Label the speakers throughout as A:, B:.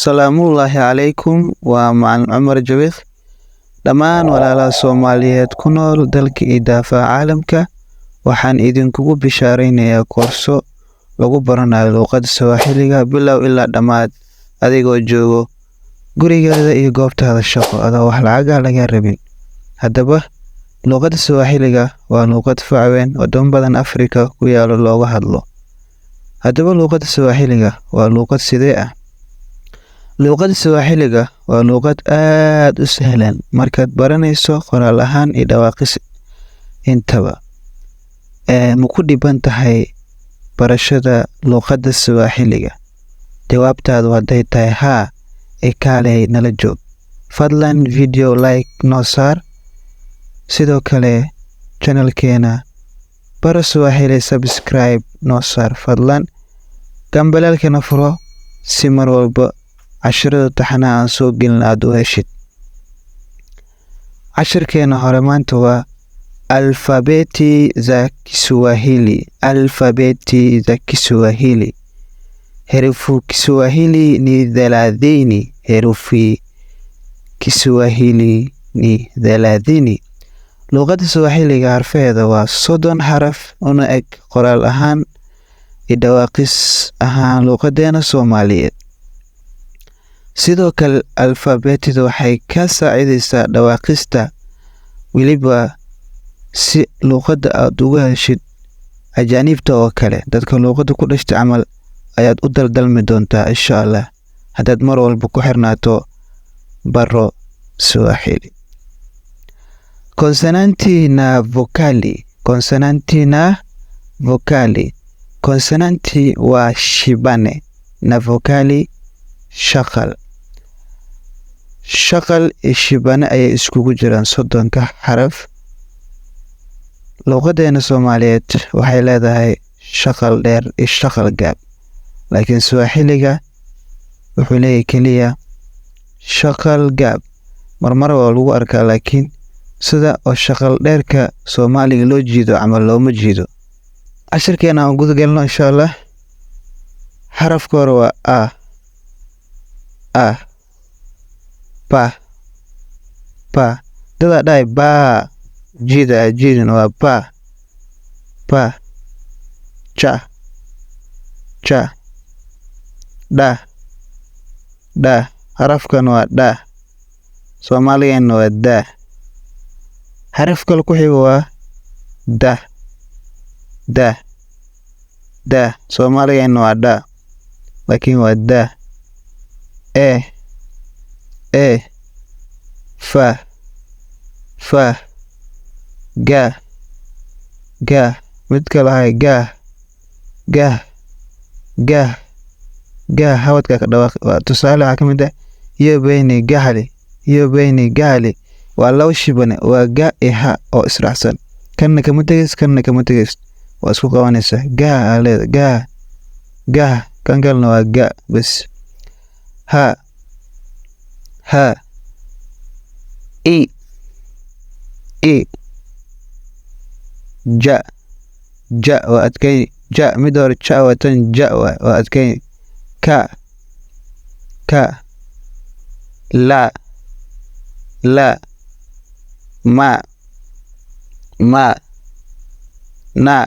A: Salaamullaahi calaykum, waa Macalin Cumar Jawiq. Dhammaan walaalaha Soomaaliyeed ku nool dalka iyo daafaha caalamka, waxaan idinkugu bishaaraynayaa koorso lagu baranayo luqadda Swahili-ga bilow ilaa dhammaad adigoo joogo gurigaada iyo goobtaada shaqo adoo wax lacag laga rabin. Haddaba, luqadda Swahili-ga waa luqad fac weyn oo wadamo badan Afrika ku yaalo looga hadlo. Haddaba, luqadda Swahili-ga waa luqad sidee ah? Luqadda Swahili-ga waa luqad aad u sahlan markaad baranayso qoraal ahaan iyo dhawaaqis intaba. Ma ku dhiban tahay barashada luqadda Swahili-ga? Jawaabtaadu hadday tahay haa, kaalay nala joog. Fadlan video like noo saar. Sidoo kale channelkeena Baro Swahili subscribe noo saar fadlan. Gambalaalkana furo si mar walba casharada taxanaha aan soo gelin aad u heshid. Casharkeena hore maanta waa alfabeti za Kiswahili. Alfabeti za Kiswahili. Herufi Kiswahili ni 30. Herufi Kiswahili ni 30. Luqadda Swahili-ga harfeeda waa 30 xaraf una eg qoraal ahaan iyo dhawaaqis ahaan luqadeena Soomaaliyeed. Sidoo kale alfabetida waxay ka saacidaysaa dhawaaqista weliba si luqadda aad uga heshid ajaanibta oo kale. Dadka luqadda ku dhashtay camal ayaad u daldalmi doontaa insha Allah haddaad mar walba ku xirnaato Baro Swahili. Konsonanti na vokali. Konsonanti na vokali. Konsonanti waa shibane na vokali shaqal. Shaqal iyo shibane ayay iskugu jiraan 30 xaraf. Luqadeena Soomaaliyeed waxay leedahay shaqal dheer iyo shaqal gaab. Laakiin Swahili-ga wuxuu leeyahay kaliya shaqal gaab. Marmar waa lagu arkaa laakiin sida oo shaqal dheerka Soomaaliga loo jiido ama looma jiido. Casharkeena aan guda galno insha Allah. Xarafka hore waa a, ba, dada dhahay ba, jiidin waa ba, cha, da, xarafkan waa da, Soomaaligan waa da. Xarafka ku xigo waa da, Soomaaligan waa da, laakiin waa da. Fa, ga, mid kale hay ga, hawadka ka dhawaaq. Tusaale waxaa ka mid ah iyo bayni gahali waa laba shibane waa ga iyo ha oo israacsan. Kanna kama tegays waa isku qabanaysa ga, kan kalena waa ga bas. Ha, i, ja waa adkay. Mid hore ja waa tan ja waa adkay. Ka, la, ma, na,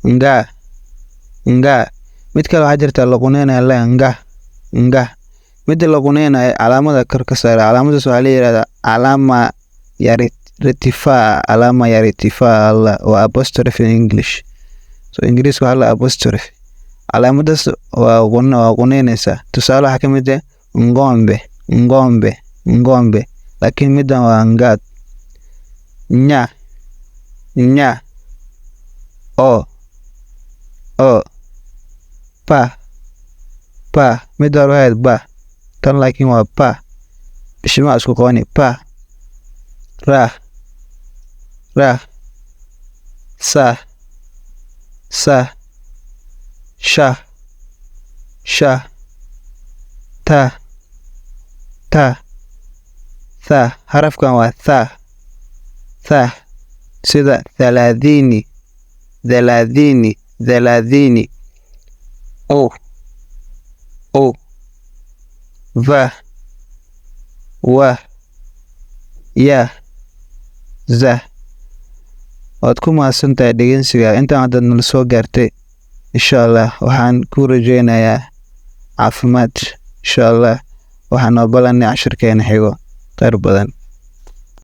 A: nga. Mid kale waxaa jirta laquneynaya la nga. Midda laquneynaya calaamada kor ka saara. Calaamadaas waxaa la yiraahdaa calama yaritifaa waa apostrophe in English. So Ingiriiska waxaa la apostrophe. Calaamadaas waa quneynaysa. Tusaale waxaa ka mid ah ngombe. Laakiin middan waa ngaad. Nya, o, pa, midda hore waxay ba, tan laakiin waa pa. Bishima isku qabani pa. Ra, sa, sha, ta, tha. Xarafkan waa tha. Sida 30. o va wa ya za. waad ku mahadsantahay dhegeysiga. intaan hadda nala soo gaartay insha Allah waxaan ku rajeynayaa caafimaad. insha Allah waxaan noo ballanay cashirkeena xigo. khayr badan.